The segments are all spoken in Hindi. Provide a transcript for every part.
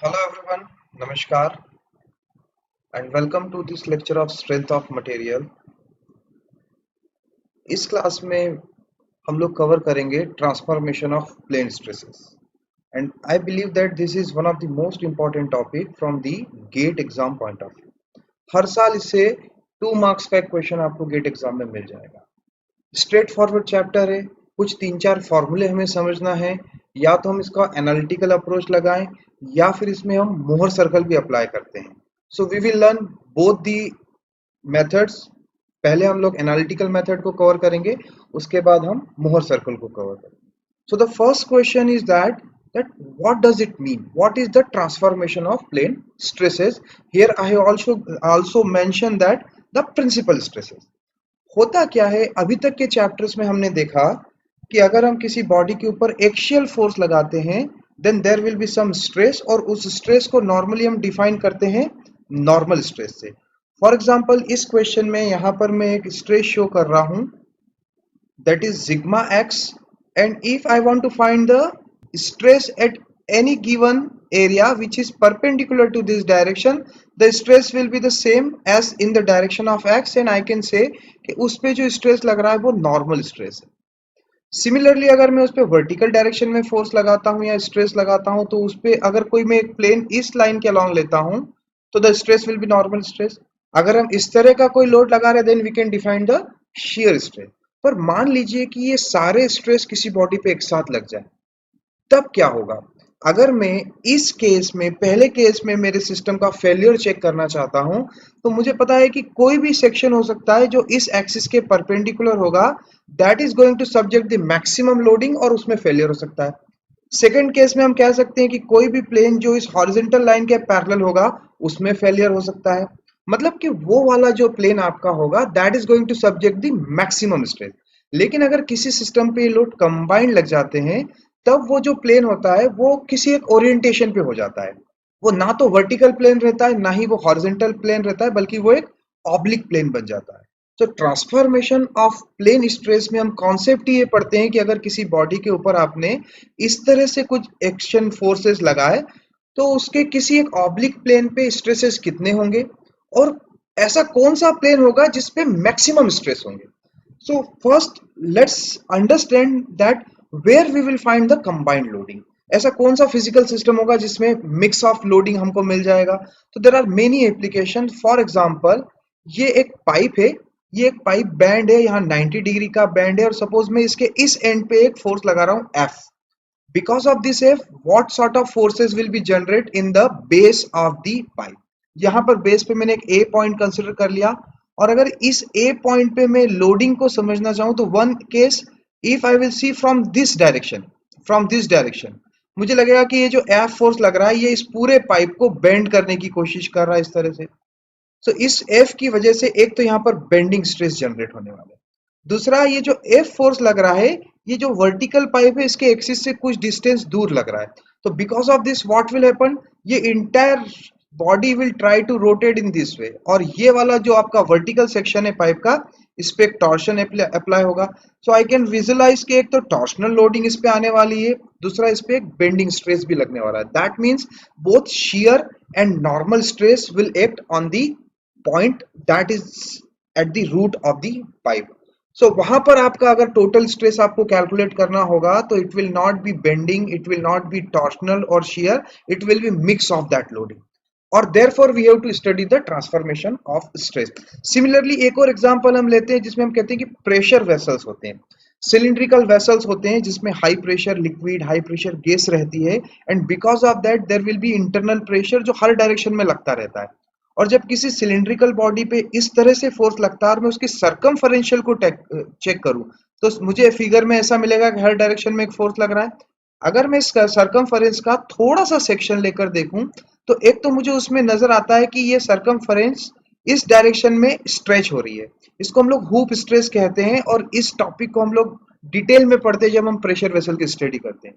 Hello everyone, Namaskar and welcome to this lecture of Strength of Material. इस क्लास में हम लोग कवर करेंगे transformation of plane stresses and I believe that this is one of the most important topic from the GATE exam point of view. हर साल इससे 2 मार्क्स का एक क्वेश्चन आपको गेट एग्जाम में मिल जाएगा। स्ट्रेट फॉरवर्ड चैप्टर है, कुछ 3-4 फॉर्मूले हमें समझना है, या तो हम इसका एनालिटिकल अप्रोच लगाएं या फिर इसमें हम मोहर सर्कल भी अप्लाई करते हैं। So we will learn both the methods. पहले हम लोग एनालिटिकल मेथड को कवर करेंगे, उसके बाद हम मोहर सर्कल को कवर करेंगे। So the first question is that what does it mean, what is the transformation of plane stresses? Here I have also mentioned that the principal stresses होता क्या है। अभी तक के चैप्टर्स में हमने देखा कि अगर हम किसी बॉडी के ऊपर एक्सियल फोर्स लगाते हैं then there will be some stress, और उस स्ट्रेस को नॉर्मली हम डिफाइन करते हैं नॉर्मल स्ट्रेस से। फॉर एग्जांपल इस क्वेश्चन में यहाँ पर मैं एक स्ट्रेस शो कर रहा हूँ, that is sigma x, and if I want to find the stress at any given area which is perpendicular to this direction, the stress will be the same as in the direction of x, and I can say कि उस पे जो स्ट्रेस लग रहा है वो नॉर्मल स्ट्रेस है। सिमिलरली अगर मैं उस पे वर्टिकल डायरेक्शन में फोर्स लगाता हूँ या स्ट्रेस लगाता हूँ, तो उस पे अगर कोई मैं एक प्लेन इस लाइन के अलॉन्ग लेता हूँ तो the stress will B normal stress. अगर हम इस तरह का कोई लोड लगा रहे हैं then we can define the shear stress. पर मान लीजिए कि ये सारे स्ट्रेस किसी बॉडी पे एक साथ लग जाए, तब क्या होगा? अगर मैं इस केस में, पहले केस में मेरे सिस्टम का फेलियर चेक करना चाहता हूं, तो मुझे पता है कि कोई भी सेक्शन हो सकता है जो इस एक्सिस के परपेंडिकुलर होगा, that is going to subject the maximum loading, और उसमें फेलियर हो सकता है। सेकेंड केस में हम कह सकते हैं कि कोई भी प्लेन जो इस हॉरिजॉन्टल लाइन के पैरेलल होगा उसमें फेलियर हो सकता है। मतलब कि वो वाला जो प्लेन आपका होगा that is going to subject the maximum stress. लेकिन अगर किसी सिस्टम पे लोड कंबाइंड लग जाते हैं, तब वो जो प्लेन होता है वो किसी एक ओरिएंटेशन पे हो जाता है। वो ना तो वर्टिकल प्लेन रहता है, ना ही वो हॉरिजॉन्टल प्लेन रहता है, बल्कि वो एक ऑब्लिक प्लेन बन जाता है। तो ट्रांसफॉर्मेशन ऑफ प्लेन स्ट्रेस में हम कॉन्सेप्ट ये पढ़ते हैं कि अगर किसी बॉडी के ऊपर आपने इस तरह से कुछ एक्शन फोर्सेस लगाए, तो उसके किसी एक ऑब्लिक प्लेन पे स्ट्रेसेस कितने होंगे, और ऐसा कौन सा प्लेन होगा जिसपे मैक्सिमम स्ट्रेस होंगे। So first let's understand that where we will find the combined loading. ऐसा कौन सा फिजिकल सिस्टम होगा जिसमें मिक्स ऑफ लोडिंग हमको मिल जाएगा? तो there are many application. For example ये एक पाइप है, ये एक पाइप बैंड है, यहाँ 90 डिग्री का बैंड है, और सपोज मैं इसके इस एंड पे एक फोर्स लगा रहा हूँ F। Because of this F, what sort of forces will be generate in the base of the pipe? यहाँ पर बेस पे मैंने एक A पॉइंट कंसिडर कर लिया, और अगर इस A पॉइंट पे मैं लोडिंग को समझना चाहूँ तो one case, if I will see from this direction, मुझे लगेगा कि ये जो F फोर्स लग रहा है ये इस पूरे पाइप को बेंड करने की कोशिश कर रहा है इस तरह से। तो इस F की वजह से एक तो यहाँ पर बेंडिंग स्ट्रेस जनरेट होने वाला है। दूसरा, ये जो F फोर्स लग रहा है, ये जो वर्टिकल पाइप है इसके एक्सिस से कुछ डिस्टेंस दूर लग रहा है। तो because of this what will happen, ये entire body will try to rotate in this way, और ये वाला जो आपका वर्टिकल सेक्शन है पाइप का, इस पे एक टॉर्शन अप्लाई होगा। सो आई कैन विजुअलाइज कि एक तो टॉर्शनल लोडिंग इस पे आने वाली है, दूसरा इस पे एक बेंडिंग स्ट्रेस भी लगने वाला है। That means both shear and normal stress will act on the point that is at the root of the pipe. So वहां पर आपका अगर टोटल स्ट्रेस आपको कैलकुलेट करना होगा तो it will not be bending, it will not be torsional और shear, it will be mix of that loading, और therefore we have to study the transformation of stress. Similarly एक और एग्जांपल हम लेते हैं जिसमें हम कहते हैं कि प्रेशर वेसल्स होते हैं, सिलिंड्रिकल वेसल्स होते हैं जिसमें high pressure liquid, high pressure gas रहती है, and because of that there will be internal pressure जो हर डायरेक्शन में लगता रहता है। और जब किसी सिलिंड्रिकल बॉडी पे इस तरह से फोर्स लगता है और मैं उसकी सरकमफेरेंशियल को चेक करूं, तो मुझे फिगर में ऐसा मिलेगा कि हर डायरेक्शन में एक फोर्स लग रहा है। अगर मैं इसका सरकमफेरेंस का थोड़ा सा सेक्शन लेकर देखूं, तो एक तो मुझे उसमें नजर आता है कि ये सरकमफेरेंस इस डायरेक्शन में स्ट्रेच हो रही है। इसको हम लोग हुप स्ट्रेस कहते हैं, और इस टॉपिक को हम लोग डिटेल में पढ़ते हैं जब हम प्रेशर वेसल की स्टडी करते हैं।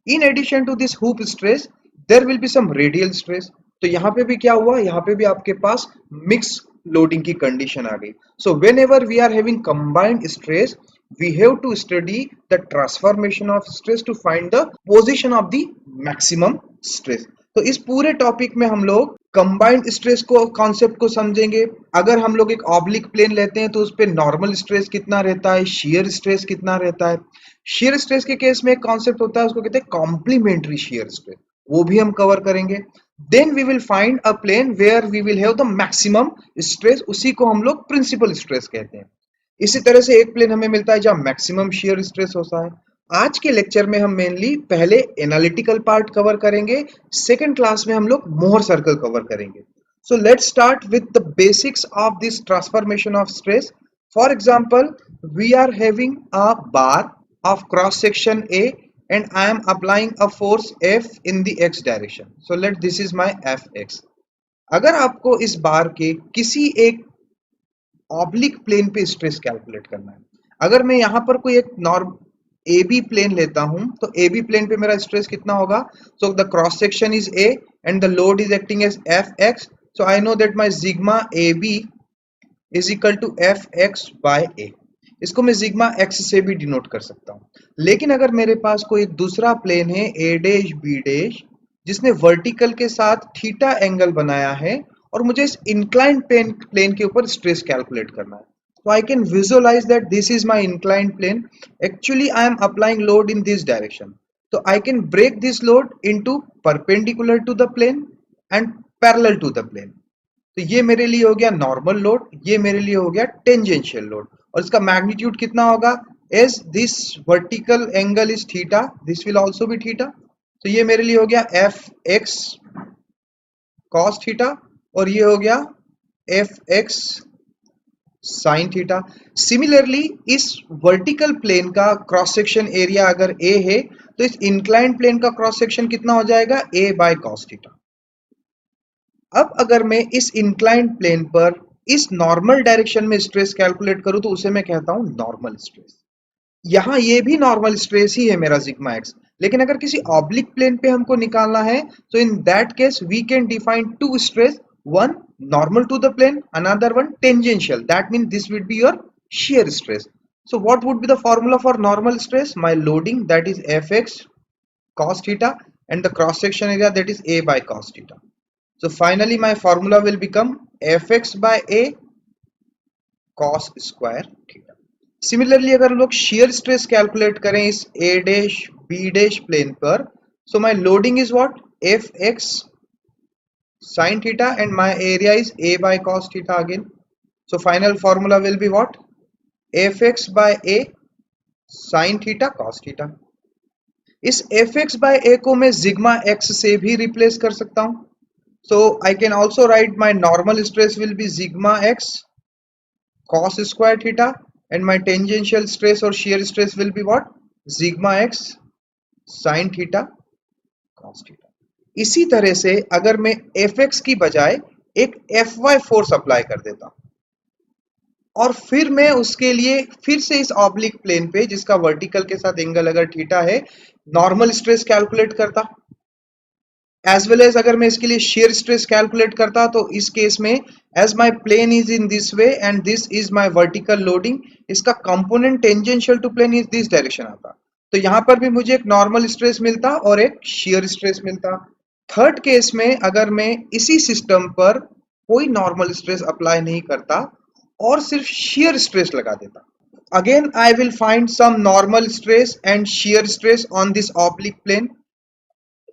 In addition to this hoop stress there will be some radial stress. तो यहाँ पे भी क्या हुआ, यहाँ पे भी आपके पास मिक्स लोडिंग की कंडीशन आ गई। So whenever we are having combined stress, we have to study the transformation of stress to find the position of the maximum stress. तो इस पूरे टॉपिक में हम लोग कंबाइंड स्ट्रेस को कॉन्सेप्ट को समझेंगे। अगर हम लोग एक ऑब्लिक प्लेन लेते हैं तो उस पे नॉर्मल स्ट्रेस कितना रहता है, शियर स्ट्रेस कितना रहता है। शियर स्ट्रेस के केस में एक कॉन्सेप्ट होता है, उसको कहते हैं कॉम्प्लीमेंट्री शियर स्ट्रेस, वो भी हम कवर करेंगे। Then we will find a plane where we will have the maximum stress, उसी को हम लोग प्रिंसिपल स्ट्रेस कहते हैं। इसी तरह से एक प्लेन हमें मिलता है जहां मैक्सिमम शियर स्ट्रेस होता है। आज के लेक्चर में हम मेनली पहले एनालिटिकल पार्ट कवर करेंगे, सेकंड क्लास में हम लोग मोहर सर्कल कवर करेंगे। So let's start with the basics of this transformation of stress. For example, we are having a bar of cross section A and I am applying a force F in the x direction. So let this is my Fx. अगर आपको इस बार के किसी एक ऑब्लिक प्लेन पे स्ट्रेस कैलकुलेट करना है, अगर मैं यहाँ पर कोई एक नॉर्म ए बी प्लेन लेता हूं तो ए बी प्लेन पे मेरा स्ट्रेस कितना होगा? So the cross section is a and the load is acting as f x, so I know that my sigma a b is equal to f x by a. इसको मैं सिग्मा एक्स से भी डिनोट कर सकता हूं। लेकिन अगर मेरे पास कोई एक दूसरा प्लेन है ए डैश बी डैश, जिसने वर्टिकल के साथ थीटा एंगल बनाया है और मुझे इस इंक्लाइंड प्लेन के ऊपर स्ट्रेस कैलकुलेट करना है, so I can visualize that this is my inclined plane. Actually I am applying load in this direction, so I can break this load into perpendicular to the plane and parallel to the plane. तो ये मेरे लिए हो गया नॉर्मल लोड, ये मेरे लिए हो गया टेंजेंशियल लोड, और इसका मैग्नीट्यूड कितना होगा? As this vertical angle is theta, this will also be theta, तो ये मेरे लिए हो गया एफ एक्स कॉस थीटा और ये हो गया F x sine theta. Similarly इस वर्टिकल प्लेन का क्रॉस सेक्शन एरिया अगर ए है तो इस इंक्लाइंड प्लेन का क्रॉस सेक्शन कितना हो जाएगा? ए बाय कॉस थीटा। अब अगर मैं इस इंक्लाइंड प्लेन पर इस नॉर्मल डायरेक्शन में स्ट्रेस कैलकुलेट करूं तो उसे मैं कहता हूं नॉर्मल स्ट्रेस। यहां ये भी नॉर्मल स्ट्रेस ही है मेरा सिग्मा एक्स, लेकिन अगर किसी ऑब्लिक प्लेन पे हमको निकालना है तो in that case we can define two stress, one normal to the plane, another one tangential, that means this would be your shear stress. So what would be the formula for normal stress? My loading, that is fx cos theta, and the cross section area, that is a by cos theta. So finally my formula will become fx by a cos square theta. Similarly अगर लोग shear stress कैलकुलेट करें इस a dash b dash plane पर, so my loading is what? fx sin theta and my area is a by cos theta again. So final formula will be what? fx by a sin theta cos theta. इस fx by a को मैं sigma x से भी रिप्लेस कर सकता हूं. So I can also write my normal stress will be sigma x cos square theta and my tangential stress or shear stress will be what? Sigma x sin theta cos theta. इसी तरह से अगर मैं fx की बजाय एक fy फोर्स अप्लाई कर देता हूं और फिर मैं उसके लिए फिर से इस ऑब्लिक प्लेन पे जिसका वर्टिकल के साथ एंगल अगर थीटा है नॉर्मल स्ट्रेस कैलकुलेट करता, एज वेल एज अगर मैं इसके लिए shear स्ट्रेस कैलकुलेट करता, तो इस केस में as my plane is in this way and this is my vertical loading, इसका component tangential to plane is this direction आता, तो यहां पर भी मुझे एक नॉर्मल स्ट्रेस मिलता और एक shear स्ट्रेस मिलता। थर्ड केस में अगर मैं इसी सिस्टम पर कोई नॉर्मल स्ट्रेस अप्लाई नहीं करता और सिर्फ shear स्ट्रेस लगा देता, again I will find some normal stress and shear stress on this oblique plane.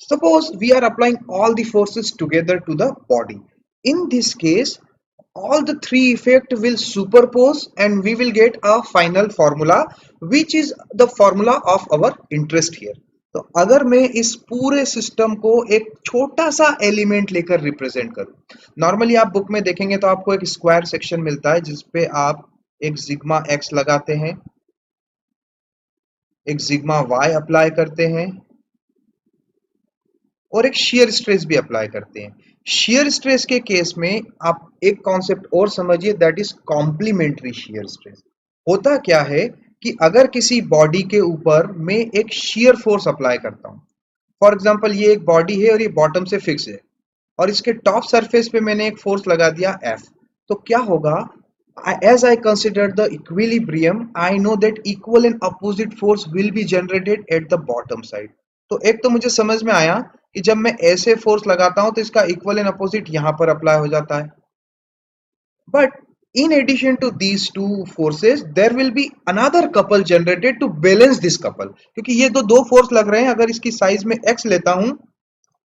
Suppose we are applying all the forces together to the body. In this case, all the three effects will superpose and we will get a final formula which is the formula of our interest here. तो अगर मैं इस पूरे सिस्टम को एक छोटा सा एलिमेंट लेकर रिप्रेजेंट करूं, नॉर्मली आप बुक में देखेंगे तो आपको एक स्क्वायर सेक्शन मिलता है जिसपे आप एक सिग्मा एक्स लगाते हैं, एक सिग्मा वाई अप्लाई करते हैं और एक shear स्ट्रेस भी अप्लाई करते हैं। shear स्ट्रेस के केस में आप एक कॉन्सेप्ट और समझिए, that is complementary shear stress. होता क्या है कि अगर किसी बॉडी के ऊपर मैं एक shear फोर्स अप्लाई करता हूं, फॉर एग्जांपल ये एक बॉडी है और ये बॉटम से फिक्स है और इसके टॉप सरफेस पे मैंने एक फोर्स लगा दिया F, तो क्या होगा? As I consider the equilibrium, I know that equal and opposite force will be generated at the bottom side. तो एक तो मुझे समझ में आया कि जब मैं ऐसे फोर्स लगाता हूं तो इसका इक्वल एंड अपोजिट यहां पर अप्लाई हो जाता है. But in addition to these two forces, there will be another couple generated to balance this couple. क्योंकि ये दो फोर्स लग रहे हैं, अगर इसकी साइज में x लेता हूं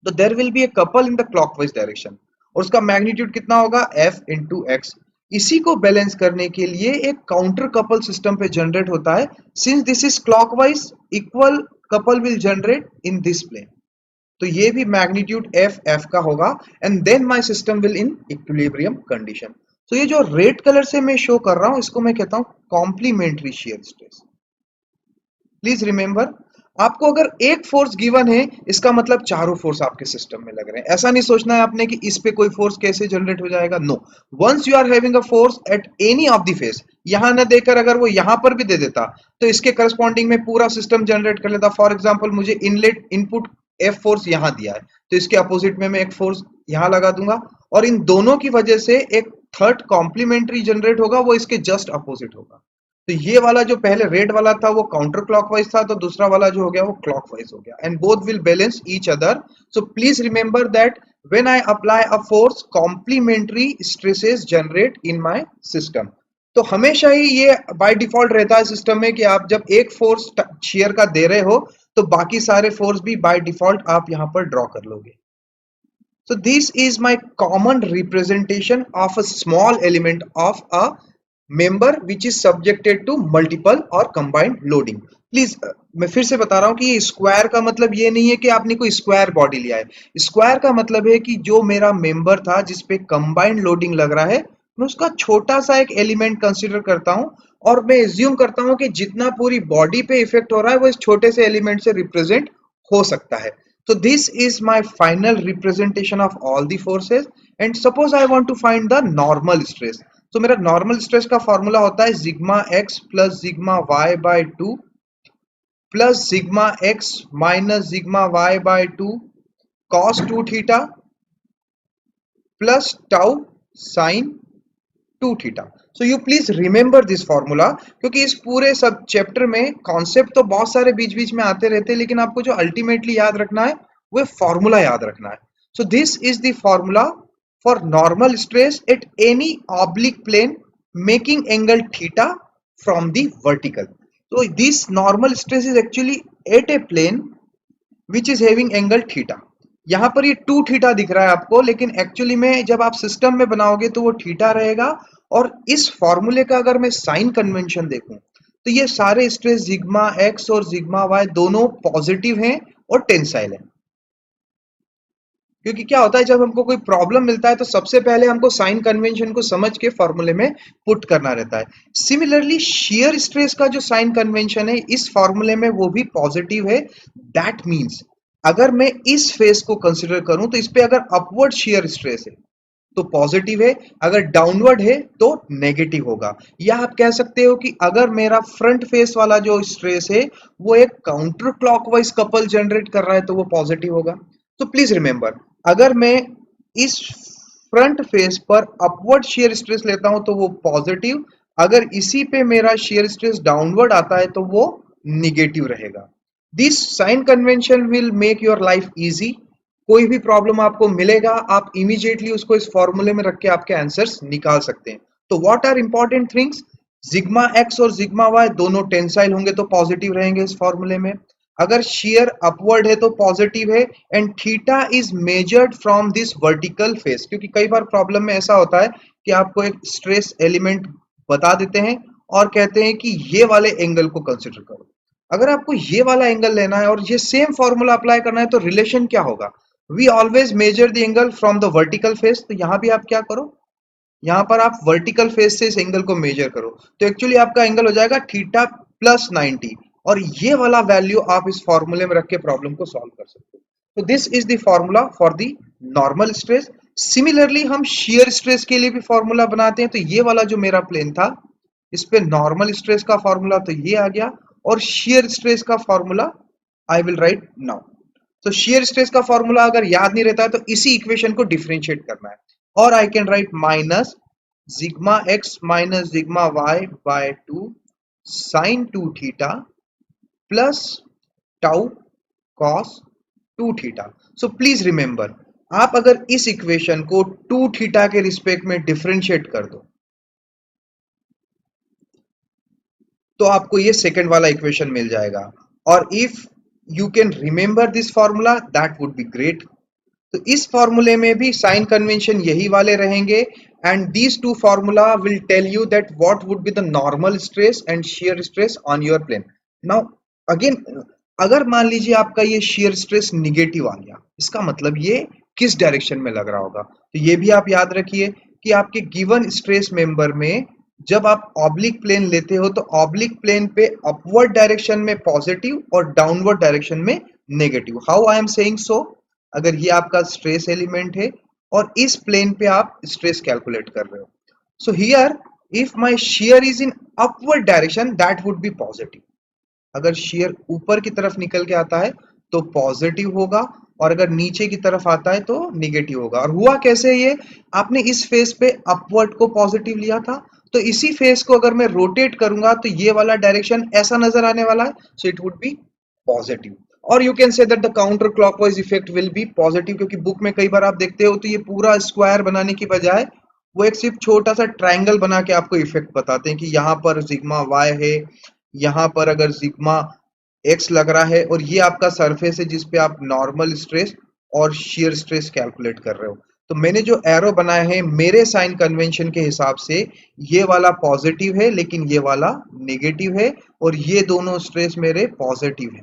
तो there will be a couple in the clockwise direction और उसका मैग्नीट्यूड कितना होगा f इंटू एक्स. इसी को बैलेंस करने के लिए एक काउंटर कपल सिस्टम पे जनरेट होता है. Since this is clockwise, equal couple will generate in this plane. तो ये भी मैग्नीट्यूड एफ एफ का होगा and then my system will in equilibrium condition. तो ये जो रेड कलर से मैं शो कर रहा हूं इसको मैं कहता हूं complementary shear stress. Please remember, आपको अगर एक फोर्स गिवन है इसका मतलब चारों फोर्स आपके सिस्टम में लग रहे हैं. ऐसा नहीं सोचना है आपने कि इस पे कोई फोर्स कैसे जनरेट हो जाएगा. No, once you are having a force at any of the face, यहां न देकर अगर वो यहां पर भी दे देता तो इसके करस्पॉन्डिंग में पूरा सिस्टम जनरेट कर लेता. फॉर एग्जाम्पल मुझे इनलेट इनपुट एफ फोर्स यहां दिया है तो इसके अपोजिट में मैं एक फोर्स यहां लगा दूंगा और इन दोनों की वजह से एक थर्ड कॉम्प्लीमेंट्री जनरेट होगा, वो इसके जस्ट अपोजिट होगा. तो ये वाला जो पहले रेड वाला था वो काउंटर क्लॉकवाइज था, तो दूसरा वाला जो हो गया वो क्लॉकवाइज हो गया and both will balance each other. So please remember that when I apply a force complementary stresses generate in my system. तो हमेशा ही ये बाय डिफॉल्ट रहता है सिस्टम में कि आप जब एक फोर्स शेयर का दे रहे हो तो बाकी सारे फोर्स भी बाय डिफॉल्ट आप यहां पर ड्रॉ कर लोगे. So this is my common representation of a small element of a member which is subjected to multiple or combined loading. Please मैं फिर से बता रहा हूं कि स्क्वायर का मतलब ये नहीं है कि आपने कोई स्क्वायर बॉडी लिया है. स्क्वायर का मतलब है कि जो मेरा मेंबर था जिसपे कंबाइंड लोडिंग लग रहा है मैं उसका छोटा सा एक एलिमेंट कंसीडर करता हूं और मैं एज्यूम करता हूं कि जितना पूरी बॉडी पे इफेक्ट हो रहा है वो इस छोटे से एलिमेंट से रिप्रेजेंट हो सकता है. So this is my final representation of all the forces and suppose I want to find the normal stress. So मेरा normal stress का formula होता है sigma x plus sigma y by 2 plus sigma x minus sigma y by 2 cos 2 theta plus tau sin 2 theta. So you please remember this formula क्योंकि इस पूरे सब चैप्टर में कॉन्सेप्ट तो बहुत सारे बीच बीच में आते रहते हैं लेकिन आपको जो अल्टीमेटली याद रखना है वो फॉर्मूला याद रखना है. So this is the formula for normal stress at any oblique plane making angle theta from the vertical. so this normal stress is actually at a plane which is having angle theta. यहां पर ये 2 थीटा दिख रहा है आपको लेकिन एक्चुअली में जब आप सिस्टम में बनाओगे तो वो थीटा रहेगा. और इस फॉर्मूले का अगर मैं साइन कन्वेंशन देखूं तो ये सारे स्ट्रेस सिग्मा एक्स और सिग्मा वाई दोनों पॉजिटिव हैं और टेंसाइल हैं. क्योंकि क्या होता है जब हमको कोई प्रॉब्लम मिलता है तो सबसे पहले हमको साइन कन्वेंशन को समझ के फॉर्मूले में पुट करना रहता है. सिमिलरली शियर स्ट्रेस का जो साइन कन्वेंशन है इस फॉर्मूले में वो भी पॉजिटिव है. दैट मींस अगर मैं इस फेस को कंसिडर करूं तो इस पे अगर अपवर्ड शियर स्ट्रेस है तो पॉजिटिव है, अगर डाउनवर्ड है तो नेगेटिव होगा. या आप कह सकते हो कि अगर मेरा फ्रंट फेस वाला जो स्ट्रेस है वो एक काउंटर क्लॉकवाइज कपल जनरेट कर रहा है तो वो पॉजिटिव होगा. तो प्लीज रिमेंबर, अगर मैं इस फ्रंट फेस पर अपवर्ड शियर स्ट्रेस लेता हूं तो वो पॉजिटिव, अगर इसी पे मेरा शियर स्ट्रेस डाउनवर्ड आता है तो वो निगेटिव रहेगा. This sign convention will make your life easy. कोई भी प्रॉब्लम आपको मिलेगा आप इमीडिएटली उसको इस फॉर्मूले में रख के आपके आंसर्स निकाल सकते हैं. तो what are important things, sigma x और सिग्मा वाई दोनों टेंसाइल होंगे तो पॉजिटिव रहेंगे इस फॉर्मूले में. अगर शेयर अपवर्ड है तो पॉजिटिव है and theta is measured from this vertical face. क्योंकि कई बार प्रॉब्लम में ऐसा होता है कि आपको एक स्ट्रेस एलिमेंट बता देते हैं और कहते हैं कि ये वाले एंगल को कंसिडर करो. अगर आपको ये वाला एंगल लेना है और ये सेम फॉर्मूला अप्लाई करना है तो रिलेशन क्या होगा, we always measure the angle from the vertical face. तो यहां भी आप क्या करो, यहां पर आप वर्टिकल फेस से इस एंगल को मेजर करो तो एक्चुअली आपका एंगल हो जाएगा थीटा प्लस 90 और ये वाला वैल्यू आप इस फॉर्मूले में रख के प्रॉब्लम को सॉल्व कर सकते हो. तो this is the formula for the normal stress. Similarly हम शियर स्ट्रेस के लिए भी फॉर्मूला बनाते हैं. तो ये वाला जो मेरा प्लेन था इस पे नॉर्मल स्ट्रेस का फॉर्मूला तो ये आ गया और शियर स्ट्रेस का formula I will write now. तो शियर स्ट्रेस का फॉर्मूला अगर याद नहीं रहता है तो इसी इक्वेशन को डिफरेंशिएट करना है और I can write minus sigma x minus sigma y by 2 sine 2 theta plus tau cos 2 theta. So please remember, आप अगर इस इक्वेशन को 2 थीटा के रिस्पेक्ट में डिफरेंशिएट कर दो तो आपको ये सेकंड वाला इक्वेशन मिल जाएगा। और if you can remember this formula that would be great. तो इस फॉर्मूले में भी साइन कन्वेंशन यही वाले रहेंगे and these two formula will tell you that what would be the normal stress and shear stress on your plane. Now again, अगर मान लीजिए आपका ये शियर स्ट्रेस निगेटिव आ गया, इसका मतलब ये किस डायरेक्शन में लग रहा होगा, तो ये भी आप याद रखिए कि आपके गिवन स्ट्रेस मेंबर में जब आप ऑब्लिक प्लेन लेते हो तो ऑब्लिक प्लेन पे अपवर्ड डायरेक्शन में पॉजिटिव और डाउनवर्ड डायरेक्शन में negative. How I am saying so, अगर ये आपका स्ट्रेस एलिमेंट है और इस प्लेन पे आप स्ट्रेस कैलकुलेट कर रहे हो, so here if my shear is in upward direction that would be positive. अगर शेयर ऊपर की तरफ निकल के आता है तो पॉजिटिव होगा और अगर नीचे की तरफ आता है तो निगेटिव होगा। और हुआ कैसे, ये आपने इस फेस पे अपवर्ड को पॉजिटिव लिया था, तो इसी फेस को अगर मैं रोटेट करूंगा तो ये वाला डायरेक्शन ऐसा नजर आने वाला है, so it would be positive. और you can say that the counter clockwise effect will be positive, क्योंकि बुक में कई बार आप देखते हो तो ये पूरा स्क्वायर बनाने की बजाय वो एक सिर्फ छोटा सा ट्रायंगल बना के आपको इफेक्ट बताते हैं कि यहाँ पर सिग्मा वाई है, यहाँ पर अगर सिग्मा एक्स लग रहा है और ये आपका सरफेस है जिस पे आप नॉर्मल स्ट्रेस और शियर स्ट्रेस कैलकुलेट कर रहे हो। तो मैंने जो एरो बनाया है मेरे साइन कन्वेंशन के हिसाब से ये वाला पॉजिटिव है लेकिन ये वाला नेगेटिव है और ये दोनों स्ट्रेस मेरे पॉजिटिव है।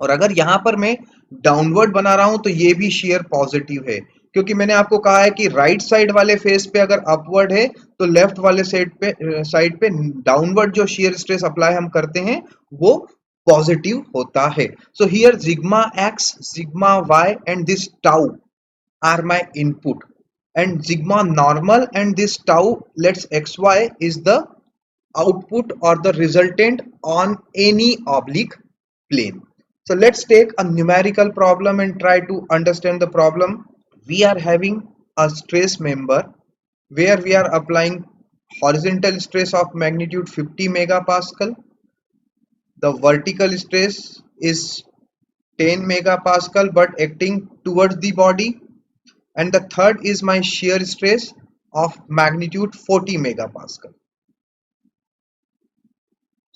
और अगर यहां पर मैं डाउनवर्ड बना रहा हूं तो ये भी शेयर पॉजिटिव है, क्योंकि मैंने आपको कहा है कि राइट साइड वाले फेस पे अगर अपवर्ड है तो लेफ्ट वाले साइड पे डाउनवर्ड जो शेयर स्ट्रेस अप्लाई हम करते हैं वो पॉजिटिव होता है। So here sigma x, sigma y and this tau are my input, and sigma normal and this tau, let's xy, is the output or the resultant on any oblique plane. So let's take a numerical problem and try to understand the problem. We are having a stress member where we are applying horizontal stress of magnitude 50 megapascal. The vertical stress is 10 megapascal but acting towards the body, and the third is my shear stress of magnitude 40 megapascal.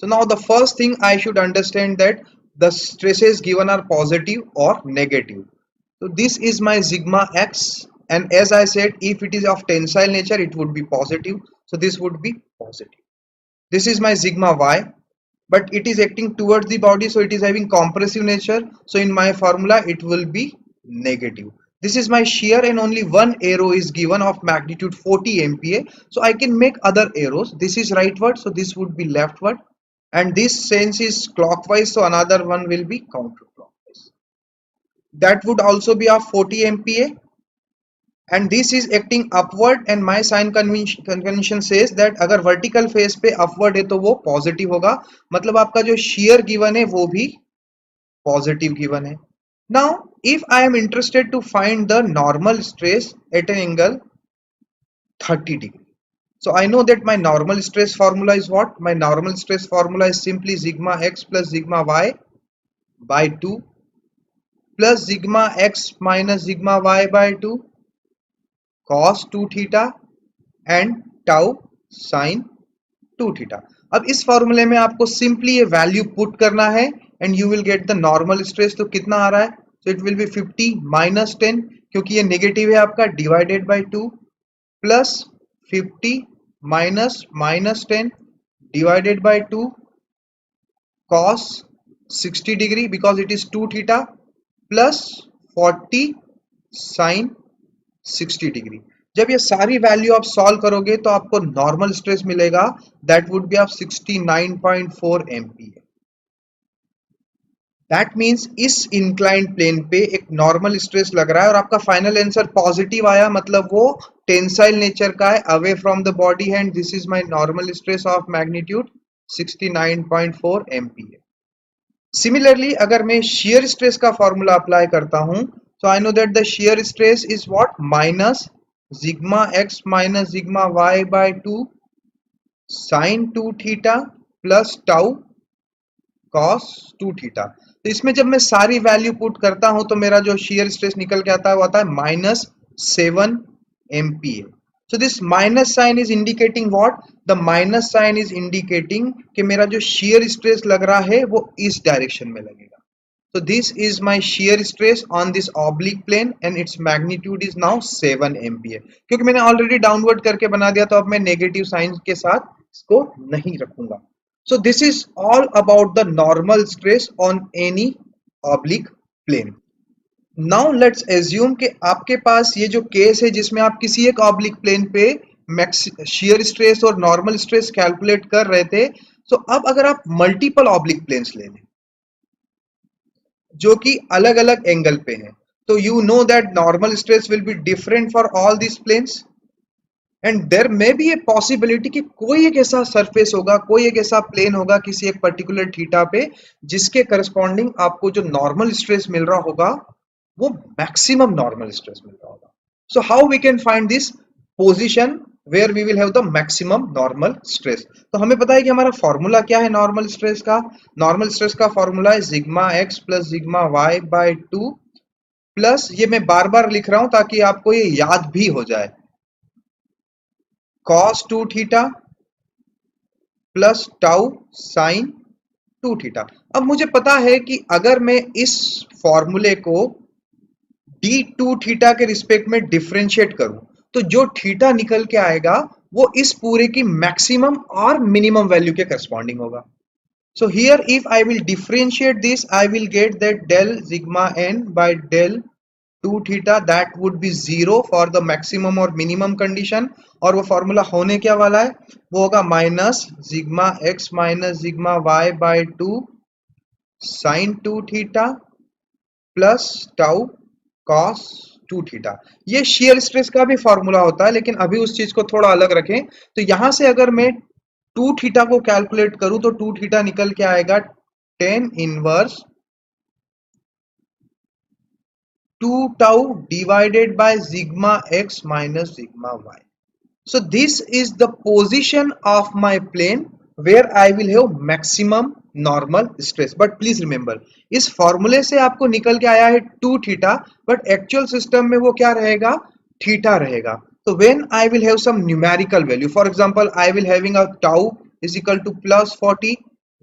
So now the first thing I should understand that the stresses given are positive or negative. So this is my sigma x, and as I said, if it is of tensile nature it would be positive, so this would be positive. This is my sigma y, but it is acting towards the body, so it is having compressive nature, so in my formula it will be negative. This is my shear and only one arrow is given of magnitude 40 MPa, so I can make other arrows. This is rightward, so this would be leftward, and this sense is clockwise, so another one will be counterclockwise. That would also be of 40 MPa, and this is acting upward, and my sign convention says that अगर vertical face पे upward है तो वो positive होगा, मतलब आपका जो shear given है वो भी positive given है. Now if I am interested to find the normal stress at an angle 30 degree, so I know that my normal stress formula is what? My normal stress formula is simply sigma x plus sigma y by 2 plus sigma x minus sigma y by 2 cos 2 theta and tau sin 2 theta. अब इस फॉर्मूले में आपको सिंपली ये वैल्यू पुट करना है and you will get the normal stress. तो कितना आ रहा है? So it will B 50 minus 10, क्योंकि ये नेगेटिव है आपका, divided by 2 plus 50 minus minus 10 divided by 2 cos 60 degree because it is 2 theta plus 40 sin 60 degree. जब ये सारी वैल्यू आप सॉल्व करोगे तो आपको नॉर्मल स्ट्रेस मिलेगा, that would be of 69.4 MPa। That means इस इंक्लाइंड प्लेन पे एक नॉर्मल स्ट्रेस लग रहा है और आपका फाइनल आंसर पॉजिटिव आया, मतलब वो टेंसाइल नेचर का है, अवे फ्रॉम द बॉडी है, and this is my normal stress of magnitude 69.4 MPa। Similarly अगर मैं shear stress का फॉर्मूला अप्लाई करता हूं, so I know that the shear stress is what? Minus sigma x minus sigma y by 2 sin 2 theta plus tau cos 2 theta। तो इसमें जब मैं सारी वैल्यू पुट करता हूं तो मेरा जो shear स्ट्रेस निकल के आता है वो आता है -7 MPa. So this minus sign is indicating what? The minus sign is indicating कि मेरा जो shear stress लग रहा है वो इस डायरेक्शन में लगेगा. So this is my shear stress on this oblique plane and its magnitude is now 7 MPa. क्योंकि मैंने ऑलरेडी डाउनवर्ड करके बना दिया तो अब मैं नेगेटिव साइन के साथ इसको नहीं रखूंगा. So this is all about the normal stress on any oblique plane. Now let's assume कि आपके पास ये जो केस है जिसमें आप किसी एक ऑब्लिक प्लेन पे shear स्ट्रेस और नॉर्मल स्ट्रेस कैलकुलेट कर रहे थे. तो अब अगर आप मल्टीपल ऑब्लिक प्लेन्स ले लें जो कि अलग अलग एंगल पे हैं, तो you know that normal stress will be different for all this planes and there may be a possibility कि कोई एक ऐसा सरफेस होगा, कोई एक ऐसा प्लेन होगा किसी एक पर्टिकुलर थीटा पे जिसके करस्पॉन्डिंग आपको जो नॉर्मल स्ट्रेस मिल रहा होगा वो मैक्सिमम नॉर्मल स्ट्रेस मिल रहा होगा. So how we can find this position where we will have the maximum normal stress. तो हमें पता है कि हमारा फॉर्मूला क्या है नॉर्मल स्ट्रेस का. नॉर्मल स्ट्रेस का फॉर्मूला है sigma x plus sigma y by 2 plus, ये मैं बार बार लिख रहा हूं ताकि आपको ये याद भी हो जाए, cos 2 theta plus tau sine 2 theta. अब मुझे पता है कि अगर मैं इस फॉर्मूले को d2 थीटा के रिस्पेक्ट में डिफरेंशिएट करूं तो जो थीटा निकल के आएगा वो इस पूरे की मैक्सिमम और मिनिमम वैल्यू के करस्पॉन्डिंग होगा. So here if I will differentiate this, I will get that del sigma n by del 2 theta that would be 0 for the maximum or minimum condition. और वो फॉर्मूला होने क्या वाला है, वो होगा minus sigma x minus sigma y by 2 sine 2 theta plus tau cos 2 theta. ये शेयर स्ट्रेस का भी फॉर्मूला होता है लेकिन अभी उस चीज को थोड़ा अलग रखें. तो यहां से अगर मैं 2 थीटा को कैलकुलेट करूं तो 2 थीटा निकल के आएगा 10 inverse 2 tau divided by sigma x minus sigma y. So this is the position of my plane where I will have maximum normal stress. But please remember, इस फॉर्मूले से आपको निकल के आया है 2 थीटा बट एक्चुअल सिस्टम में वो क्या रहेगा, थीटा रहेगा. So when I will have some numerical value, for example, I will having a tau is equal to plus 40,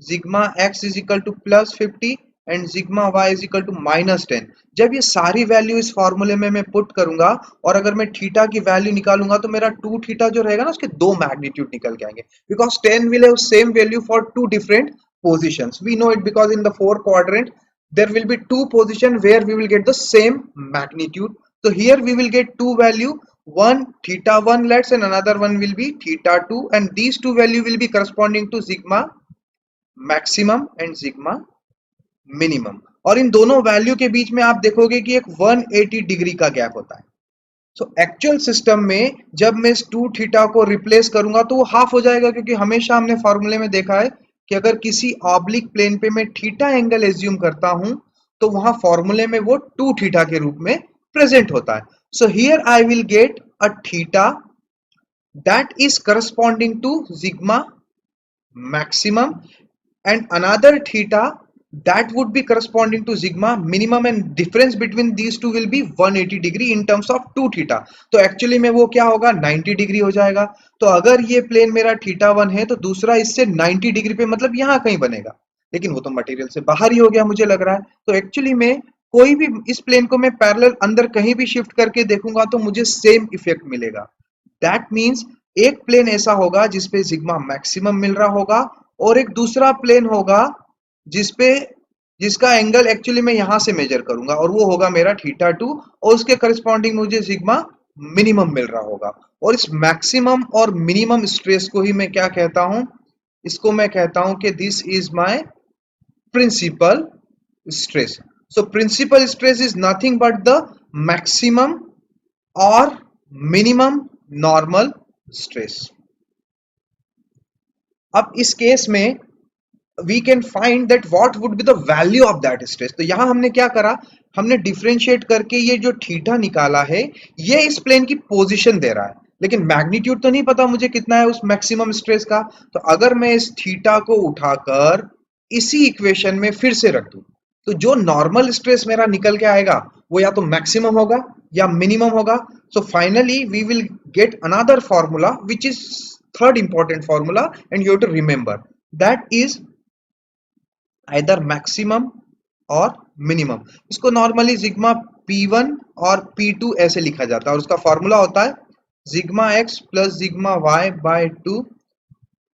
sigma x is equal to plus 50 and sigma y is equal to -10. जब ये सारी वैल्यू इस फॉर्मूले में मैं पुट करूंगा और अगर मैं थीटा की वैल्यू निकालूंगा तो मेरा 2 थीटा जो रहेगा ना उसके दो मैग्नीट्यूड निकल के आएंगे because 10 will have same value for two different positions. We know it because in the four quadrant there will be two position where we will get the same magnitude. So here we will get two value, one theta 1 let's and another one will be theta 2 and these two value will be corresponding to sigma maximum and sigma minimum. और इन दोनों वैल्यू के बीच में आप देखोगे कि एक 180 डिग्री का गैप होता है. सो एक्चुअल सिस्टम में जब मैं इस 2 थीटा को रिप्लेस करूंगा तो वो हाफ हो जाएगा क्योंकि हमेशा हमने फॉर्मूले में देखा है कि अगर किसी ऑब्लिक प्लेन पे मैं थीटा एंगल एज्यूम करता हूं तो वहां फॉर्मूले में वो 2 थीटा के रूप में प्रेजेंट होता है. So here I will get a theta that is corresponding to sigma maximum and another theta that would be corresponding to sigma minimum and difference between these two will be 180 degree in terms of 2 theta. तो एक्चुअली में वो क्या होगा 90 डिग्री हो जाएगा. तो अगर ये प्लेन मेरा थीटा 1 है तो दूसरा इससे 90 डिग्री पे मतलब यहाँ कहीं बनेगा लेकिन वो तो मटेरियल से बाहर ही हो गया मुझे लग रहा है. तो एक्चुअली में कोई भी इस प्लेन को मैं पैरेलल अंदर कहीं भी शिफ्ट करके देखूंगा तो मुझे सेम इफेक्ट मिलेगा. दैट मीन्स एक प्लेन ऐसा होगा जिसपे सिग्मा मैक्सिमम मिल रहा होगा और एक दूसरा प्लेन होगा जिसका एंगल एक्चुअली मैं यहां से मेजर करूंगा और वो होगा मेरा थीटा 2 और उसके करस्पॉन्डिंग मुझे सिग्मा मिनिमम मिल रहा होगा. और इस मैक्सिमम और मिनिमम स्ट्रेस को ही मैं क्या कहता हूं, इसको मैं कहता हूं कि this is my principal stress. So principal stress is nothing but the maximum और मिनिमम नॉर्मल स्ट्रेस. अब इस केस में we can find that what would be the value of that stress. तो यहां हमने क्या करा, हमने डिफरेंशिएट करके ये जो थीटा निकाला है ये इस प्लेन की पोजीशन दे रहा है लेकिन मैग्नीट्यूड तो नहीं पता मुझे कितना है उस मैक्सिमम स्ट्रेस का. तो अगर मैं इस थीटा को उठाकर इसी इक्वेशन में फिर से रख दूं तो जो नॉर्मल स्ट्रेस मेरा निकल के आएगा वो या तो मैक्सिमम होगा या मिनिमम होगा. So finally we will get another formula which is third important formula and you have to remember that is either maximum और मिनिमम. इसको नॉर्मली सिग्मा P1 और P2 ऐसे लिखा जाता है और उसका फॉर्मूला होता है sigma x plus sigma y by 2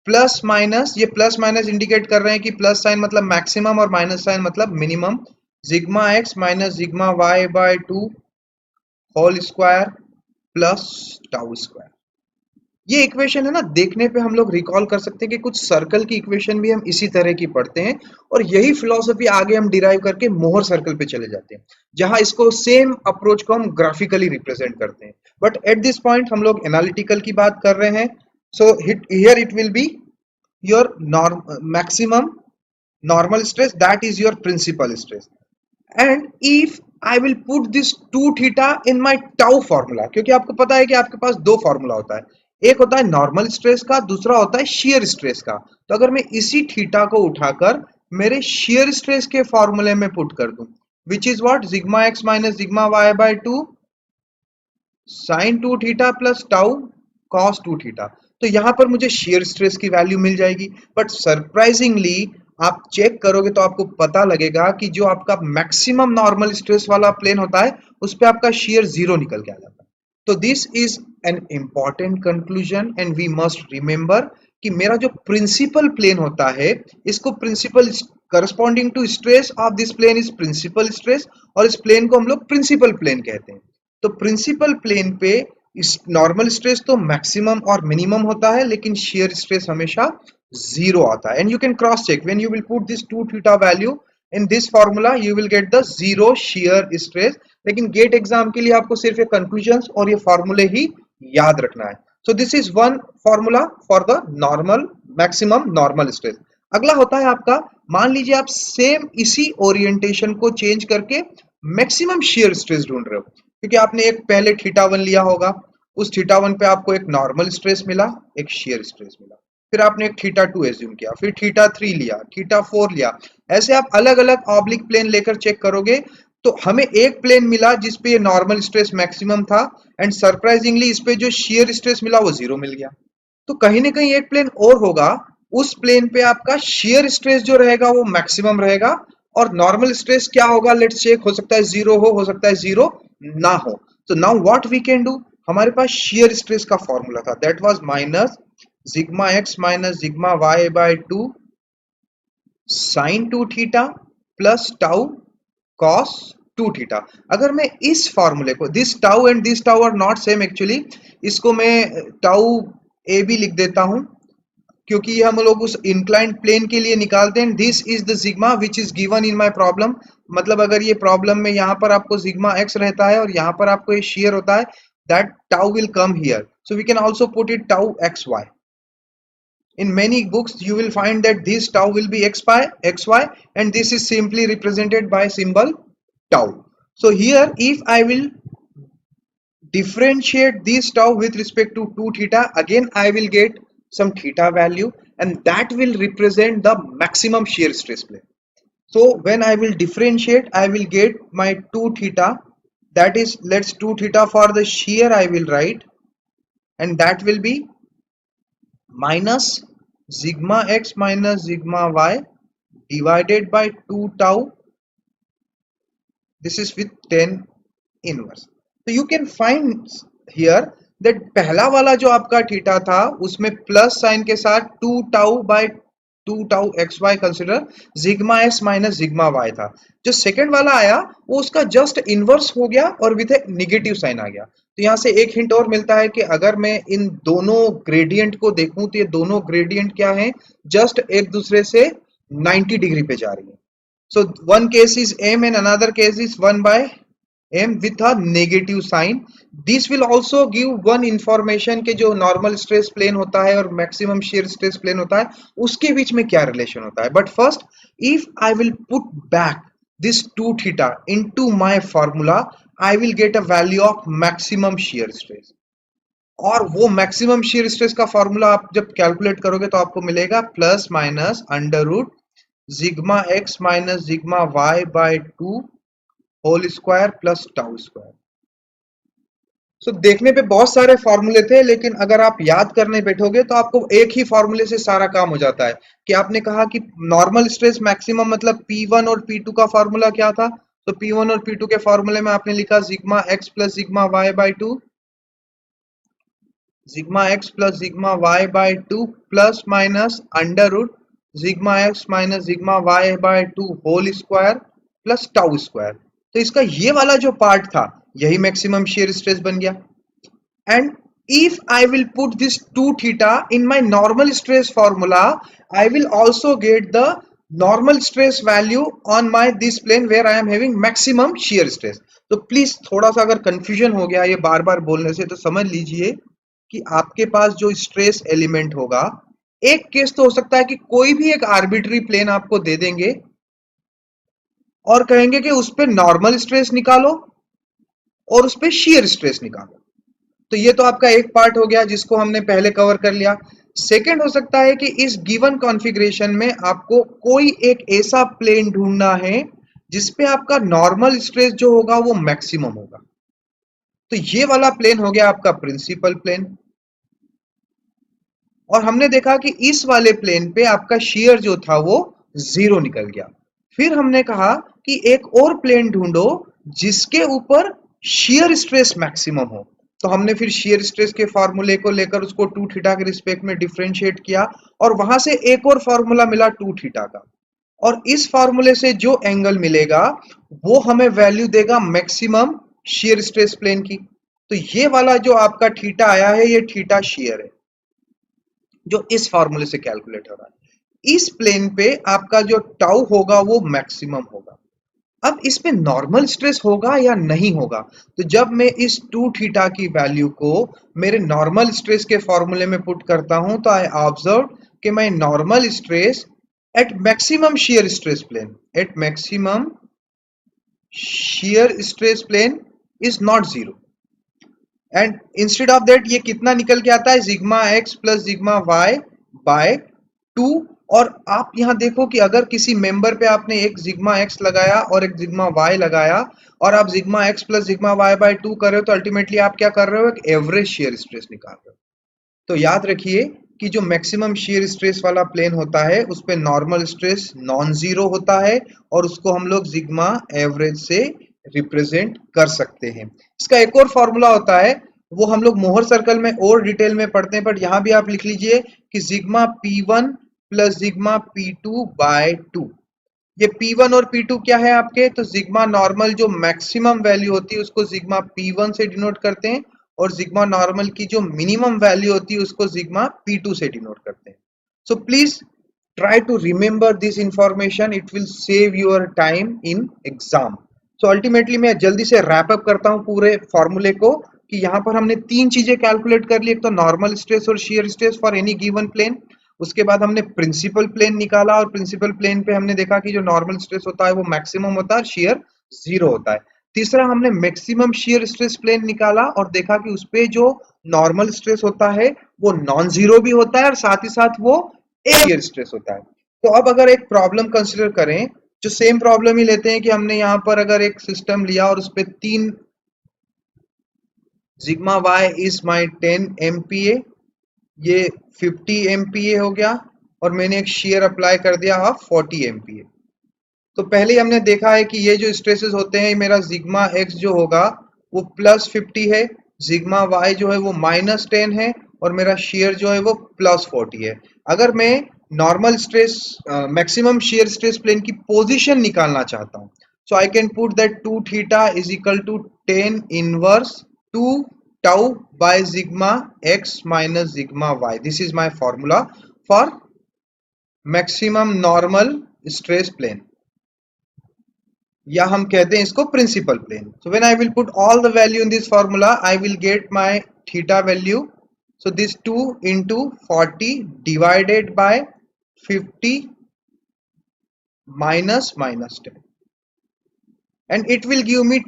plus minus. ये प्लस माइनस इंडिकेट कर रहे हैं कि प्लस साइन मतलब मैक्सिमम और माइनस साइन मतलब minimum. Sigma x minus sigma y by 2 whole square plus tau square. ये इक्वेशन है ना, देखने पे हम लोग रिकॉल कर सकते हैं कि कुछ सर्कल की इक्वेशन भी हम इसी तरह की पढ़ते हैं और यही फिलॉसफी आगे हम डिराइव करके मोहर सर्कल पे चले जाते हैं जहां इसको सेम अप्रोच को हम ग्राफिकली रिप्रेजेंट करते हैं. बट एट दिस पॉइंट हम लोग एनालिटिकल की बात कर रहे हैं. So here it will B your maximum normal stress, that is your principal stress. And if I will put this 2 theta in my tau formula, क्योंकि आपको पता है कि आपके पास दो फॉर्मूला होता है, एक होता है नॉर्मल स्ट्रेस का, दूसरा होता है shear स्ट्रेस का. तो अगर मैं इसी थीटा को उठाकर मेरे shear स्ट्रेस के फॉर्मूले में पुट कर दूं which is what sigma x minus sigma y by 2 sin 2 theta plus tau cos 2 theta, तो यहां पर मुझे shear स्ट्रेस की वैल्यू मिल जाएगी. बट सरप्राइजिंगली आप चेक करोगे तो आपको पता लगेगा कि जो आपका मैक्सिमम नॉर्मल स्ट्रेस वाला प्लेन होता है उस पे आपका shear जीरो निकल के आ जाता है. तो this is an important conclusion and we must remember कि मेरा जो प्रिंसिपल प्लेन होता है इसको principal corresponding to stress of this plane is principal stress और इस प्लेन को हम लोग प्रिंसिपल प्लेन कहते हैं. तो प्रिंसिपल प्लेन पे इस नॉर्मल स्ट्रेस तो मैक्सिमम और मिनिमम होता है लेकिन shear स्ट्रेस हमेशा जीरो आता है. And you can cross check when you will put this 2 theta value in this formula you will get the zero shear stress. लेकिन गेट एग्जाम के लिए आपको सिर्फ ये कंक्लूजन्स और ये फॉर्मूले ही याद रखना है. So this is one formula for the normal maximum normal stress. अगला होता है आपका, मान लीजिए आप सेम इसी ओरिएंटेशन को चेंज करके मैक्सिमम shear स्ट्रेस ढूंढ रहे हो, क्योंकि आपने एक पहले थीटा वन लिया होगा, उस थीटा वन पे आपको एक नॉर्मल स्ट्रेस मिला, एक shear स्ट्रेस मिला, फिर आपने एक थीटा टू एज्यूम किया, फिर थीटा थ्री लिया, थीटा फोर लिया, ऐसे आप अलग अलग ऑब्लिक प्लेन लेकर चेक करोगे तो हमें एक प्लेन मिला जिसपे ये नॉर्मल स्ट्रेस मैक्सिमम था एंड सरप्राइजिंगली इस पे जो shear स्ट्रेस मिला वो जीरो मिल गया. तो कहीं ना कहीं एक प्लेन और होगा, उस प्लेन पे आपका shear स्ट्रेस जो रहेगा वो मैक्सिमम रहेगा और नॉर्मल स्ट्रेस क्या होगा, लेट्स चेक, हो सकता है जीरो हो सकता है जीरो ना हो. तो now what we can do, हमारे पास shear स्ट्रेस का फॉर्मूला था that was minus sigma x minus sigma y by 2 sine 2 theta plus tau cos 2 theta. अगर मैं इस फॉर्मूले को, this tau and this tau are not same actually, इसको मैं टाउ ए भी लिख देता हूं क्योंकि ये हम लोग उस इंक्लाइंड प्लेन के लिए निकालते हैं. This is the sigma which is given in my problem. मतलब अगर ये प्रॉब्लम में यहाँ पर आपको सिग्मा एक्स रहता है और यहाँ पर आपको ये shear होता है, that tau will come here, so we can also put it tau x y. In many books you will find that this tau will be xy and this is simply represented by symbol tau. So here if I will differentiate this tau with respect to 2 theta, again I will get some theta value and that will represent the maximum shear stress plane. So when I will differentiate I will get my 2 theta, that is, let's 2 theta for the shear I will write, and that will be minus sigma x minus sigma y divided by 2 tau. This is with 10 inverse. So you can find here that पहला वाला जो आपका थीटा था उसमें प्लस साइन के साथ 2 tau by 2 tau x y consider sigma s minus sigma y था. जो सेकंड वाला आया वो उसका जस्ट इनवर्स हो गया और विद ए निगेटिव साइन आ गया. तो यहाँ से एक हिंट और मिलता है कि अगर मैं इन दोनों ग्रेडियंट को देखूं तो ये दोनों ग्रेडियंट क्या हैं, जस्ट एक दूसरे से 90 डिग्री पे जा रही है. So one case is m and another case is 1 by m with a negative sign. This will also give one information कि जो normal stress plane होता है और maximum shear stress plane होता है उसके बीच में क्या relation होता है. But first, if I will put back this 2 theta into my formula, I will get a value of maximum shear stress. और वो मैक्सिमम shear stress का फॉर्मूला आप जब कैलकुलेट करोगे तो आपको मिलेगा plus minus under root sigma x minus sigma y by 2 whole square plus tau square. So देखने पे बहुत सारे फॉर्मूले थे, लेकिन अगर आप याद करने बैठोगे तो आपको एक ही फॉर्मूले से सारा काम हो जाता है। कि आपने कहा कि नॉर्मल स्ट्रेस मैक्सिमम मतलब P1 और P2 का फॉर्मूला क्या था? तो P1 और P2 के फॉर्मूले में आपने लिखा sigma x plus sigma y by 2, sigma x plus sigma y by 2 plus minus under root sigma x minus sigma y by 2 whole square plus tau square. तो इसका ये वाला जो पार्ट था, यही मैक्सिमम shear स्ट्रेस बन गया। And if I will put this 2 theta in my normal stress formula, I will also get the normal stress value on my this plane where I am having maximum shear stress. तो प्लीज थोड़ा सा अगर कंफ्यूजन हो गया ये बार बार बोलने से, तो समझ लीजिए कि आपके पास जो स्ट्रेस एलिमेंट होगा, एक केस तो हो सकता है कि कोई भी एक आर्बिट्री प्लेन आपको दे देंगे और कहेंगे कि उस पर नॉर्मल स्ट्रेस निकालो और उस पर shear स्ट्रेस निकालो। तो ये तो आपका एक पार्ट हो गया जिसको हमने पहले कवर कर लिया। सेकंड हो सकता है कि इस गिवन कॉन्फ़िगरेशन में आपको कोई एक ऐसा प्लेन ढूंढना है जिसपे आपका नॉर्मल स्ट्रेस जो होगा वो मैक्सिमम होगा। तो ये वाला प्लेन हो गया आपका प्रिंसिपल प्लेन। और हमने देखा कि इस वाले प्लेन पे आपका shear जो था वो 0 निकल गया। फिर हमने कहा कि एक और प्लेन ढूंढो जिसके ऊपर shear स्ट्रेस मैक्सिमम हो। तो हमने फिर shear स्ट्रेस के फॉर्मूले को लेकर उसको 2 थीटा के रिस्पेक्ट में डिफरेंशिएट किया और वहां से एक और फॉर्मूला मिला 2 थीटा का। और इस फॉर्मूले से जो एंगल मिलेगा वो हमें वैल्यू देगा मैक्सिमम shear स्ट्रेस प्लेन की। तो ये वाला जो आपका थीटा आया है, ये थीटा shear है जो इस फॉर्मूले से कैलकुलेट हो रहा है। इस प्लेन पे आपका जो टाउ होगा वो मैक्सिमम होगा। अब इस पे नॉर्मल स्ट्रेस होगा या नहीं होगा? तो जब मैं इस 2 थीटा की वैल्यू को मेरे नॉर्मल स्ट्रेस के फॉर्मूले में पुट करता हूं, तो आई ऑब्जर्व कि my normal stress at maximum shear stress plane, at maximum shear stress plane is not zero. And instead of that ये कितना निकल के आता है? Sigma x plus sigma y by 2। और आप यहां देखो कि अगर किसी मेंबर पे आपने एक सिग्मा एक्स लगाया और एक सिग्मा वाई लगाया और आप sigma x plus sigma y by 2 कर रहे हो, तो अल्टीमेटली आप क्या कर रहे हो? एक एवरेज shear स्ट्रेस निकाल रहे हो। तो याद रखिए कि जो मैक्सिमम shear स्ट्रेस वाला प्लेन होता है उस पे नॉर्मल स्ट्रेस नॉन जीरो होता है और उसको हम लोग सिग्मा एवरेज से रिप्रेजेंट कर सकते हैं। इसका एक और फॉर्मूला होता है, वो हम लोग मोहर सर्कल में और डिटेल में पढ़ते हैं, बट यहां भी आप लिख लीजिए कि sigma P1 plus sigma P2 bye 2। ये P1 और P2 क्या है आपके? तो सिग्मा नॉर्मल जो मैक्सिमम वैल्यू होती है उसको सिग्मा P1 से डिनोट करते हैं और सिग्मा नॉर्मल की जो मिनिमम वैल्यू होती है उसको सिग्मा P2 से डिनोट करते हैं। So please try to remember this information, it will save your time in exam। so ultimately मैं जल्दी से रैप अप करता हूं पूरे फॉर्मूले को कि यहां पर हमने तीन चीजें कैलकुलेट कर ली। एक तो नॉर्मल स्ट्रेस और shear stress for any given plane, उसके बाद हमने प्रिंसिपल प्लेन निकाला और प्रिंसिपल प्लेन पे हमने देखा कि जो नॉर्मल स्ट्रेस होता है वो मैक्सिमम होता है, shear जीरो होता है। तीसरा हमने मैक्सिमम shear स्ट्रेस प्लेन निकाला और देखा कि उसपे जो नॉर्मल स्ट्रेस होता है वो नॉन जीरो भी होता है और साथ ही साथ वो shear स्ट्रेस होता है। तो अब अगर एक प्रॉब्लम कंसिडर करें, जो सेम प्रॉब्लम ही लेते हैं कि हमने यहाँ पर अगर एक सिस्टम लिया और उस पे तीन sigma y is my 10 MPa, ये 50 MPa हो गया और मैंने एक shear अप्लाई कर दिया ऑफ 40 MPa। तो पहले ही हमने देखा है कि ये जो स्ट्रेसेस होते हैं, मेरा सिग्मा एक्स जो होगा वो प्लस 50 है, सिग्मा वाई जो है वो माइनस 10 है और मेरा shear जो है वो प्लस 40 है। अगर मैं normal stress maximum shear stress plane की पोजीशन निकालना चाहता हूँ, so I can put that 2 theta is equal to 10 inverse 2 tau by sigma x minus sigma y. This is my formula for maximum normal stress plane, या हम कहते हैं इसको principal plane. So when I will put all the value in this formula I will get my theta value. So this 2 into 40 divided by 50 minus 10 and it will give me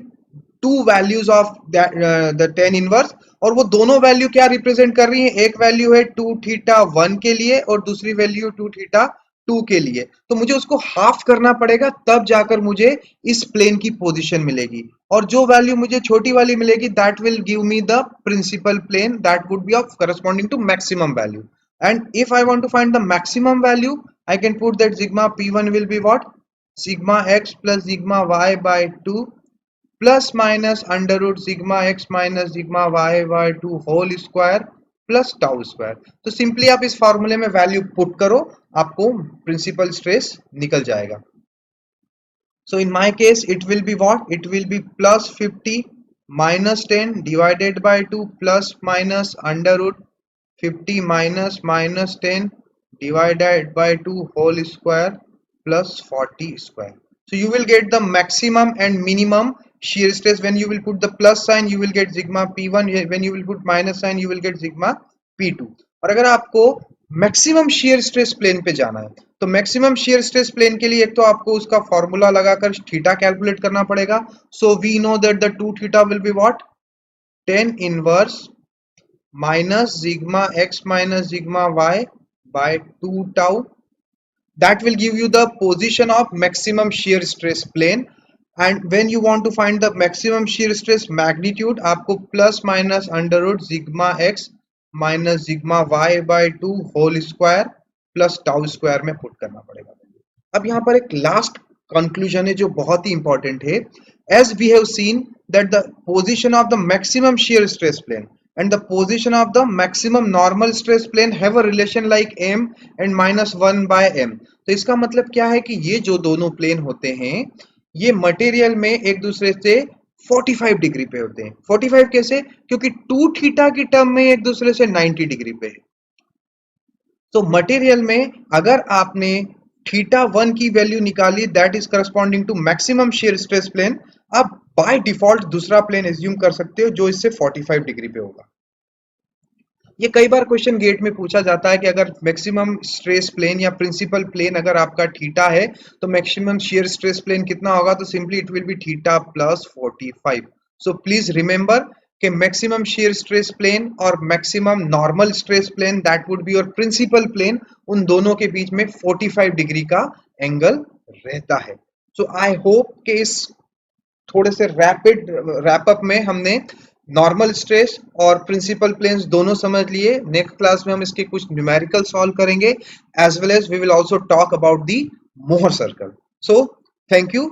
to values of the 10 inverse. और वो दोनों वैल्यू क्या रिप्रेजेंट कर रही हैं? एक वैल्यू है 2 थीटा 1 के लिए और दूसरी वैल्यू 2 थीटा 2 के लिए, तो मुझे उसको हाफ करना पड़ेगा, तब जाकर मुझे इस प्लेन की पोजीशन मिलेगी। और जो वैल्यू मुझे छोटी वाली मिलेगी that will give me the principal plane that would be of corresponding to maximum value. And if I want to find the maximum value, I can put that sigma p1 will be what, sigma x plus sigma y by 2 plus minus under root sigma x minus sigma y by 2 whole square plus tau square. तो सिंपली आप इस फॉर्मूले में वैल्यू पुट करो, आपको प्रिंसिपल स्ट्रेस निकल जाएगा। So in my case it will be what? It will be plus 50 minus 10 divided by 2 plus minus under root 50 minus 10 divided by 2 whole square plus 40 square. So you will get the maximum and minimum shear stress. When you will put the plus sign you will get sigma P1, when you will put minus sign you will get sigma P2। और अगर आपको मैक्सिमम shear stress प्लेन पे जाना है तो मैक्सिमम shear stress प्लेन के लिए एक तो आपको उसका फॉर्मूला लगाकर थीटा कैलकुलेट करना पड़ेगा। So we know that the 2 theta will be what, tan inverse minus sigma x minus sigma y by 2 tau, that will give you the position of maximum shear stress plane। and when you want to find the maximum shear stress magnitude, आपको plus minus under root sigma x minus sigma y by 2 whole square plus tau square में पुट करना पड़ेगा। अब यहाँ पर एक लास्ट कंक्लूजन है जो बहुत ही इंपॉर्टेंट है। As we have seen that the position of the maximum shear stress plane and the position of the maximum normal stress plane have a relation like m and minus 1 by m। तो इसका मतलब क्या है कि ये जो दोनों प्लेन होते हैं ये मटेरियल में एक दूसरे से 45 डिग्री पे होते हैं। 45 कैसे? क्योंकि 2 थीटा की टर्म में एक दूसरे से 90 डिग्री पे है। तो मटेरियल में अगर आपने थीटा 1 की वैल्यू निकाली that is corresponding to maximum shear stress plane, आप बाय डिफॉल्ट दूसरा प्लेन एज्यूम कर सकते हो जो इससे 45 डिग्री पे होगा। ये कई बार क्वेश्चन गेट में पूछा जाता है कि अगर मैक्सिमम स्ट्रेस प्लेन या प्रिंसिपल प्लेन अगर आपका थीटा है तो मैक्सिमम shear स्ट्रेस प्लेन कितना होगा, तो simply it will be theta plus 45। So please remember कि मैक्सिमम shear स्ट्रेस प्लेन और maximum normal stress plane that would be your principal plane, उन दोनों के बीच में 45 डिग्री का एंगल रहता है। सो आई होप कि इस थोड़े से रैपिड रैप अप में हमने नॉर्मल स्ट्रेस और प्रिंसिपल प्लेन्स दोनों समझ लिए। नेक्स्ट क्लास में हम इसके कुछ न्यूमेरिकल सॉल्व करेंगे as well as we will also talk about the Mohr circle. So thank you.